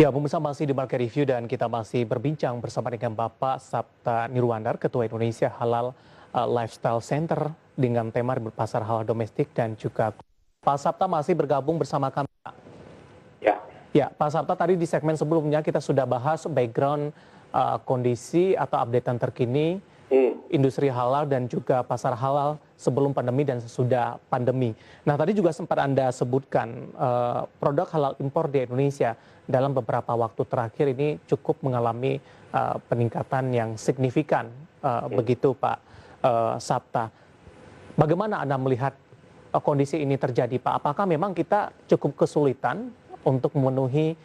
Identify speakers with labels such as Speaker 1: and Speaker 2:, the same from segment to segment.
Speaker 1: Ya, pemirsa masih di Market Review dan kita masih berbincang bersama dengan Bapak Sapta Nirwandar, Ketua Indonesia Halal Lifestyle Center dengan tema berpasar halal domestik dan juga Pak Sapta masih bergabung bersama kami.
Speaker 2: Ya,
Speaker 1: Ya, Pak Sapta, tadi di segmen sebelumnya kita sudah bahas background kondisi atau updatean terkini industri halal dan juga pasar halal sebelum pandemi dan sesudah pandemi. Nah, tadi juga sempat Anda sebutkan produk halal impor di Indonesia dalam beberapa waktu terakhir ini cukup mengalami peningkatan yang signifikan, begitu Pak Sapta. Bagaimana Anda melihat kondisi ini terjadi, Pak? Apakah memang kita cukup kesulitan untuk memenuhi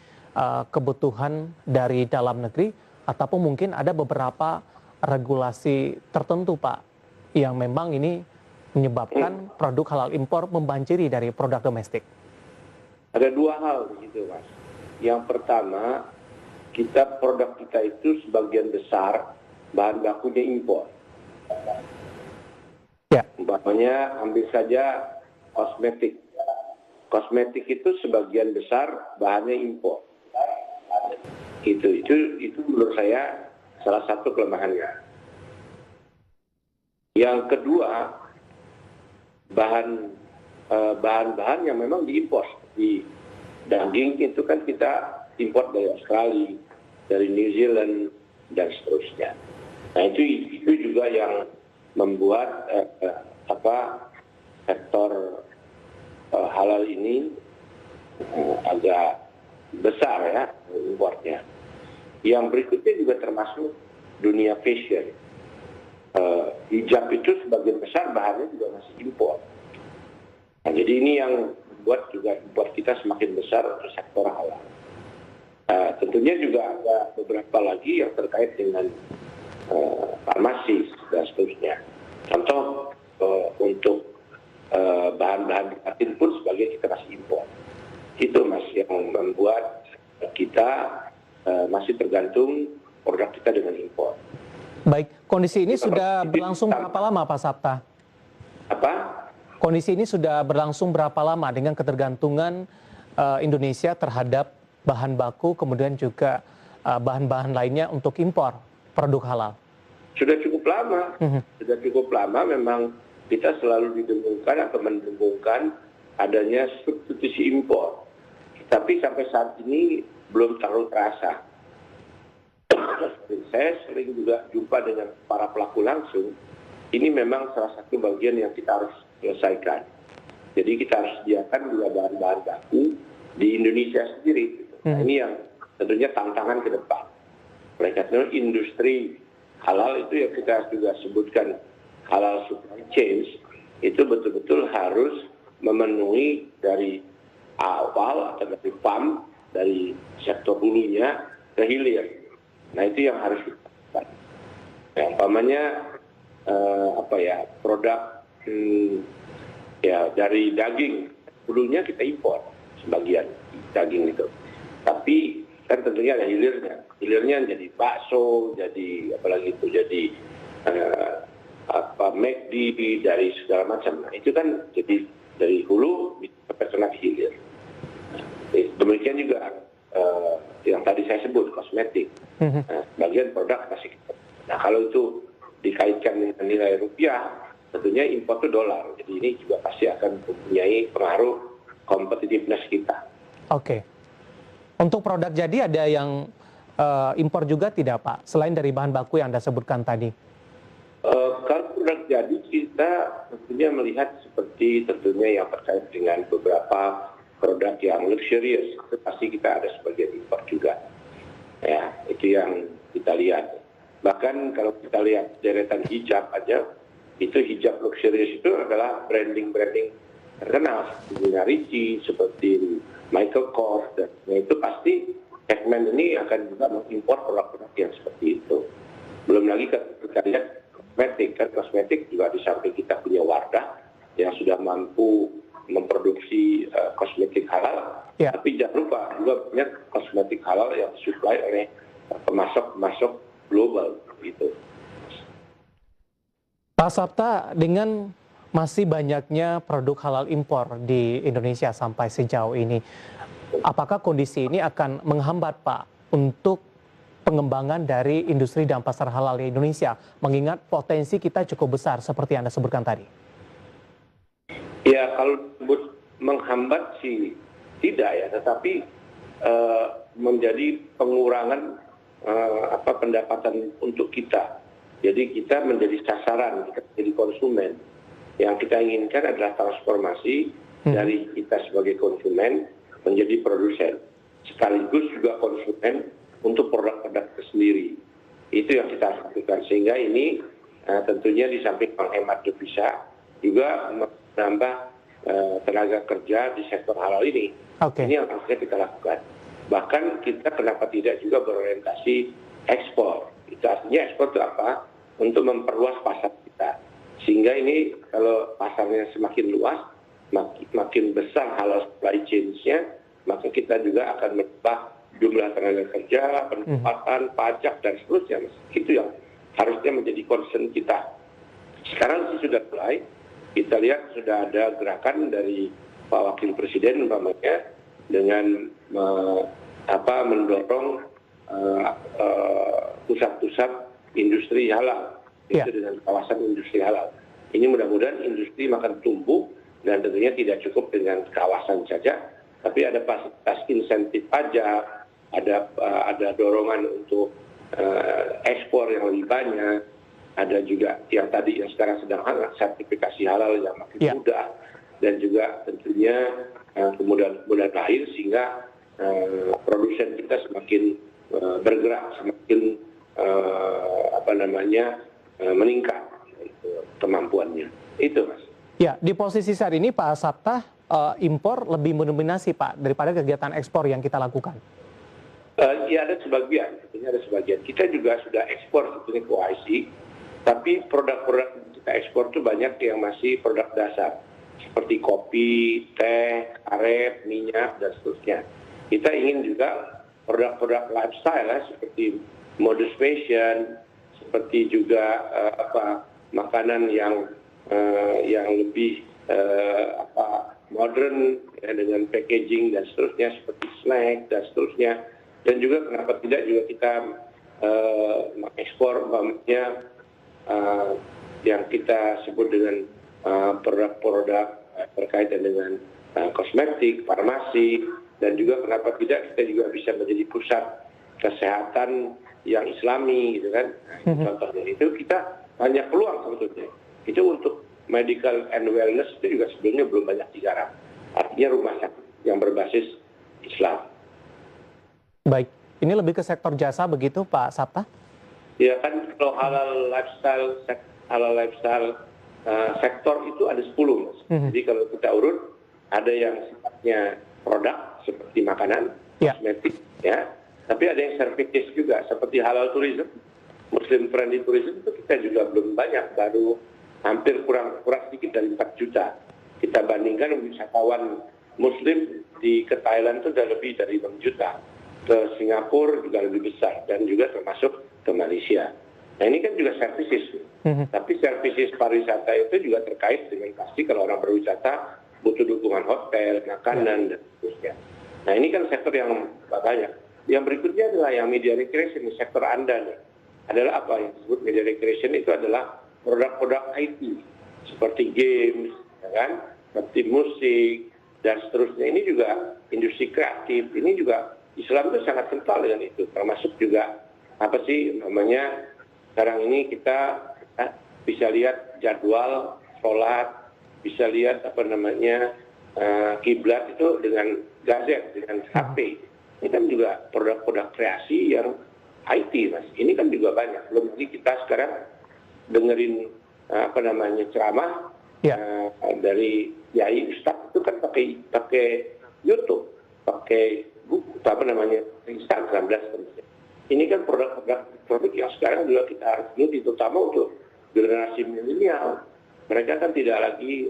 Speaker 1: kebutuhan dari dalam negeri, ataupun mungkin ada beberapa regulasi tertentu, Pak, yang memang ini menyebabkan produk halal impor membanjiri dari produk domestik?
Speaker 2: ada dua hal begitu, Mas. Yang pertama, produk kita itu sebagian besar bahan bakunya impor.
Speaker 1: Ya.
Speaker 2: Umpamanya ambil saja kosmetik. Kosmetik itu sebagian besar bahannya impor. Itu menurut saya salah satu kelemahannya. Yang kedua, bahan-bahan yang memang diimpor. Di daging itu kan kita impor dari Australia, dari New Zealand, dan seterusnya. Nah itu juga yang membuat sektor halal ini agak besar ya importnya. Yang berikutnya juga termasuk dunia fashion. Hijab itu sebagian besar bahannya juga masih impor. Nah, jadi ini yang membuat juga impor kita semakin besar untuk sektor halal. Tentunya juga ada beberapa lagi yang terkait dengan farmasi dan seterusnya. Contoh untuk bahan-bahan nikotin pun sebagian kita masih impor. Itu Mas yang membuat kita masih tergantung produk kita dengan impor.
Speaker 1: Baik, kondisi ini sudah berlangsung berapa lama, Pak Sapta?
Speaker 2: Apa?
Speaker 1: Kondisi ini sudah berlangsung berapa lama dengan ketergantungan Indonesia terhadap bahan baku, kemudian juga bahan-bahan lainnya untuk impor produk halal?
Speaker 2: Sudah cukup lama. Sudah cukup lama memang kita selalu didengungkan atau mendengungkan adanya substitusi impor. Tapi sampai saat ini belum terlalu terasa. Saya sering juga jumpa dengan para pelaku langsung. Ini memang salah satu bagian yang kita harus selesaikan. Jadi kita harus sediakan juga bahan-bahan baku di Indonesia sendiri. Nah, ini yang tentunya tantangan ke depan. Oleh karena industri halal itu yang kita juga sebutkan halal supply chains, itu betul-betul harus memenuhi dari awal atau dari farm, dari sektor hulunya ke hilir. Nah itu yang harus kita lakukan. Yang umpamanya produk dari daging, hulunya kita impor sebagian daging itu. Tapi kan tentunya ada hilirnya. Hilirnya jadi bakso, jadi apalagi itu jadi McD dari segala macam. Nah, itu kan jadi dari hulu sampai kena hilir. Demikian juga yang tadi saya sebut kosmetik. Bagian produk masih kita. Nah kalau itu dikaitkan dengan nilai rupiah, tentunya impor itu dolar. Jadi ini juga pasti akan mempunyai pengaruh competitiveness kita.
Speaker 1: Oke. Untuk produk jadi ada yang impor juga tidak, Pak? Selain dari bahan baku yang Anda sebutkan tadi.
Speaker 2: Kalau produk jadi kita tentunya melihat seperti tentunya yang terkait dengan beberapa produk yang luxurious, itu pasti kita ada sebagian impor juga. Ya, itu yang kita lihat. Bahkan kalau kita lihat deretan hijab aja, itu hijab luxurious itu adalah branding terkenal seperti Ricci, seperti Michael Kors, dan itu pasti segmen ini akan juga mengimpor produk-produk yang seperti itu. Belum lagi kita lihat kosmetik juga di samping kita punya Wardah yang sudah mampu memproduksi kosmetik halal, tapi jangan lupa juga banyak kosmetik halal yang disuplai oleh pemasok global gitu.
Speaker 1: Pak Sapta, dengan masih banyaknya produk halal impor di Indonesia sampai sejauh ini, Apakah kondisi ini akan menghambat Pak untuk pengembangan dari industri dan pasar halal di Indonesia, mengingat potensi kita cukup besar seperti Anda sebutkan tadi?
Speaker 2: Ya, kalau disebut menghambat sih tidak ya, tetapi menjadi pengurangan pendapatan untuk kita. Jadi kita menjadi sasaran, kita menjadi konsumen. Yang kita inginkan adalah transformasi dari kita sebagai konsumen menjadi produsen. Sekaligus juga konsumen untuk produk-produk tersendiri. Itu yang kita lakukan. Sehingga ini tentunya di samping menghemat devisa, juga menambah tenaga kerja di sektor halal ini. Ini yang harusnya kita lakukan. Bahkan kita kenapa tidak juga berorientasi ekspor. Itu artinya ekspor itu apa? Untuk memperluas pasar kita. Sehingga ini kalau pasarnya semakin luas, makin besar halal supply chain-nya, maka kita juga akan menambah jumlah tenaga kerja, pendapatan, pajak, dan seterusnya. Itu yang harusnya menjadi concern kita. Sekarang sih sudah mulai, kita lihat sudah ada gerakan dari Pak Wakil Presiden umpamanya dengan mendorong pusat-pusat industri halal, itu dengan kawasan industri halal. Ini mudah-mudahan industri makin tumbuh dan tentunya tidak cukup dengan kawasan saja, tapi ada fasilitas insentif pajak, ada dorongan untuk ekspor yang lebih banyak, ada juga yang sekarang sedang sertifikasi halal yang makin mudah, dan juga tentunya kemudahan lahir sehingga produsen kita semakin bergerak, semakin meningkat kemampuannya. Itu, Mas.
Speaker 1: Ya, di posisi saat ini Pak Sabta, impor lebih mendominasi Pak daripada kegiatan ekspor yang kita lakukan.
Speaker 2: Ya, ada sebagian, tentunya ada sebagian. Kita juga sudah ekspor sebetulnya ke OIC, tapi produk-produk yang kita ekspor itu banyak yang masih produk dasar, seperti kopi, teh, karet, minyak, dan seterusnya. Kita ingin juga produk-produk lifestyle seperti modus fashion, seperti juga makanan yang lebih modern dengan packaging dan seterusnya, seperti snack dan seterusnya. Dan juga kenapa tidak juga kita mengekspor yang kita sebut dengan produk-produk berkaitan dengan kosmetik, farmasi, dan juga kenapa tidak kita juga bisa menjadi pusat kesehatan yang Islami, gitu kan? Contohnya itu kita banyak peluang sebetulnya. Itu untuk medical and wellness itu juga sebelumnya belum banyak digarap. Artinya rumah sakit yang berbasis Islam.
Speaker 1: Baik, ini lebih ke sektor jasa begitu Pak Sabta?
Speaker 2: Ya kan, kalau halal lifestyle sektor itu ada 10, Mas. Jadi kalau kita urut, ada yang sifatnya produk seperti makanan, kosmetik, ya. Tapi ada yang services juga seperti halal tourism, Muslim friendly tourism itu kita juga belum banyak, baru hampir kurang sedikit dari 4 juta. Kita bandingkan wisatawan Muslim ke Thailand itu sudah lebih dari 6 juta. Ke Singapura juga lebih besar dan juga termasuk ke Malaysia. Nah ini kan juga services. Tapi services pariwisata itu juga terkait dengan pasti kalau orang berwisata butuh dukungan hotel, makanan, dan seterusnya. Nah ini kan sektor yang banyak. Yang berikutnya adalah yang media recreation, sektor Anda nih. Adalah apa yang disebut media recreation itu adalah produk-produk IT seperti games, ya kan? Seperti musik dan seterusnya. Ini juga industri kreatif. Ini juga Islam itu sangat kental dengan itu. Termasuk juga sekarang ini kita bisa lihat jadwal sholat, bisa lihat kiblat itu dengan gadget, dengan HP. Ini kan juga produk-produk kreasi yang IT, Mas. Ini kan juga banyak. Belum lagi kita sekarang dengerin ceramah dari Yai Ustadz itu kan pakai YouTube, pakai Instagram dan seterusnya. Ini kan produk yang sekarang juga kita harus lihat, terutama untuk generasi milenial. Mereka kan tidak lagi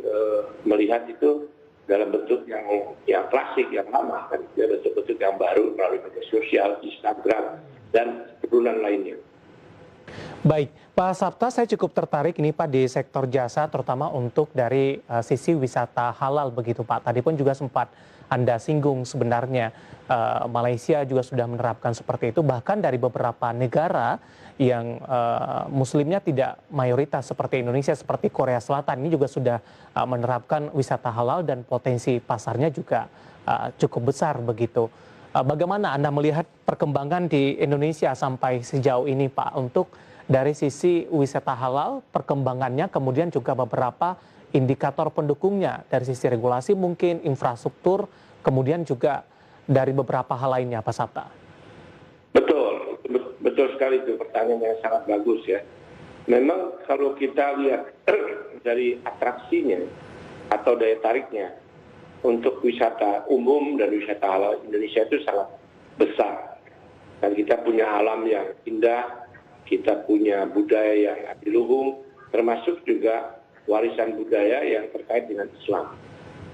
Speaker 2: melihat itu dalam bentuk yang klasik, yang lama, kan bentuk-bentuk yang baru melalui media sosial, Instagram, dan turunan lainnya.
Speaker 1: Baik, Pak Sabta, saya cukup tertarik ini Pak di sektor jasa, terutama untuk dari sisi wisata halal begitu Pak. Tadi pun juga sempat Anda singgung sebenarnya Malaysia juga sudah menerapkan seperti itu, bahkan dari beberapa negara yang muslimnya tidak mayoritas seperti Indonesia, seperti Korea Selatan ini juga sudah menerapkan wisata halal dan potensi pasarnya juga cukup besar begitu. Bagaimana Anda melihat perkembangan di Indonesia sampai sejauh ini Pak untuk dari sisi wisata halal, perkembangannya, kemudian juga beberapa indikator pendukungnya dari sisi regulasi mungkin, infrastruktur, kemudian juga dari beberapa hal lainnya, Pak Sabta?
Speaker 2: Betul, betul sekali itu pertanyaan yang sangat bagus ya. Memang kalau kita lihat dari atraksinya atau daya tariknya untuk wisata umum dan wisata halal Indonesia itu sangat besar. Dan kita punya alam yang indah, kita punya budaya yang adiluhung, termasuk juga warisan budaya yang terkait dengan Islam.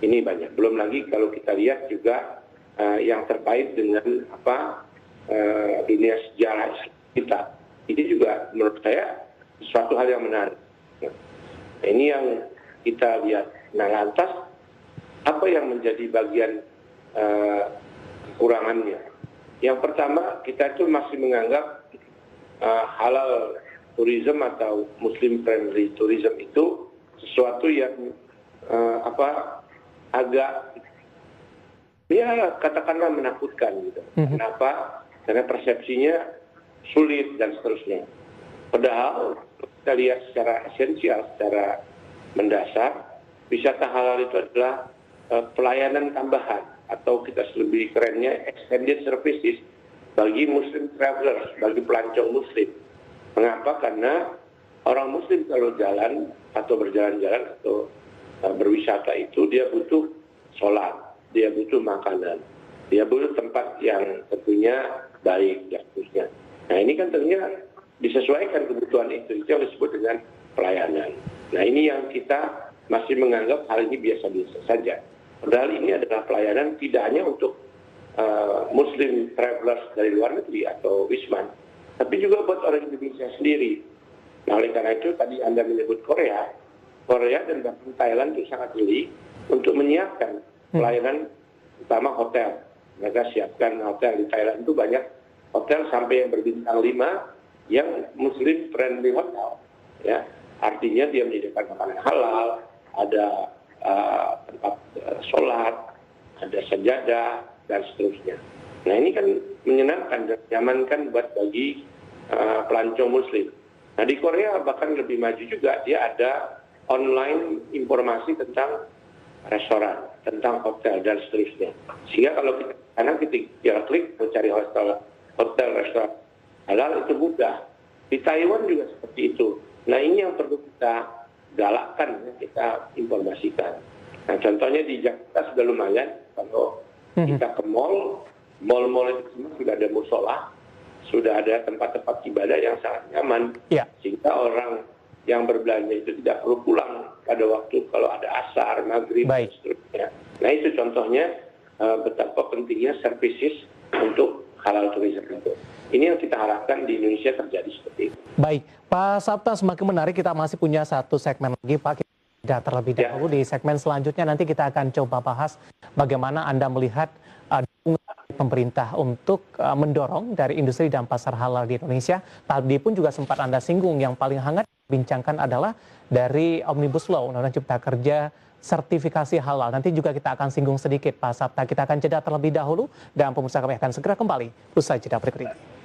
Speaker 2: Ini banyak. Belum lagi kalau kita lihat juga yang terkait dengan dunia sejarah kita. Ini juga menurut saya suatu hal yang menarik. Nah, ini yang kita lihat. Nah, lantas apa yang menjadi bagian kekurangannya? Yang pertama, kita itu masih menganggap halal tourism atau Muslim friendly tourism itu sesuatu yang agak ya katakanlah menakutkan gitu. Kenapa? Karena persepsinya sulit dan seterusnya. Padahal kita lihat secara esensial, secara mendasar, wisata halal itu adalah pelayanan tambahan atau kita lebih kerennya extended services bagi Muslim travelers, bagi pelancong Muslim. Mengapa? Karena orang Muslim kalau jalan atau berjalan-jalan atau berwisata itu dia butuh sholat, dia butuh makanan, dia butuh tempat yang tentunya baik dan seterusnya. Nah ini kan tentunya disesuaikan kebutuhan itu yang disebut dengan pelayanan. Nah ini yang kita masih menganggap hal ini biasa-biasa saja. Padahal ini adalah pelayanan tidak hanya untuk Muslim travelers dari luar negeri atau wisman, tapi juga buat orang Indonesia sendiri. Nah oleh karena itu tadi Anda menyebut Korea dan bahkan Thailand itu sangat jeli untuk menyiapkan pelayanan utama hotel. Mereka siapkan hotel di Thailand itu banyak hotel sampai yang berbintang 5 yang Muslim friendly hotel. Ya, artinya dia menyediakan makanan halal, ada tempat sholat, ada sajadah dan seterusnya. Nah ini kan menyenangkan dan menyamankan buat bagi pelancong Muslim. Nah di Korea bahkan lebih maju juga, dia ada online informasi tentang restoran, tentang hotel dan seterusnya. Sehingga kalau kita klik mencari hotel restoran halal itu mudah. Di Taiwan juga seperti itu. Nah ini yang perlu kita galakkan, kita informasikan. Nah contohnya di Jakarta sudah lumayan kalau kita ke mall-mall itu semua sudah ada musola, sudah ada tempat-tempat ibadah yang sangat nyaman, sehingga orang yang berbelanja itu tidak perlu pulang pada waktu kalau ada asar, maghrib, dan seterusnya. Nah itu contohnya betapa pentingnya services untuk halal tourism itu. Ini yang kita harapkan di Indonesia terjadi seperti itu.
Speaker 1: Baik, Pak Sabta, semakin menarik, kita masih punya satu segmen lagi Pak. Kita terlebih dahulu di segmen selanjutnya nanti kita akan coba bahas bagaimana Anda melihat dukungan pemerintah untuk mendorong dari industri dan pasar halal di Indonesia. Tadi pun juga sempat Anda singgung yang paling hangat dibincangkan adalah dari Omnibus Law, Undang-Undang Cipta Kerja, sertifikasi halal. Nanti juga kita akan singgung sedikit Pak Sabta. Kita akan jeda terlebih dahulu dan pemirsa kami akan segera kembali usai jeda berikut ini.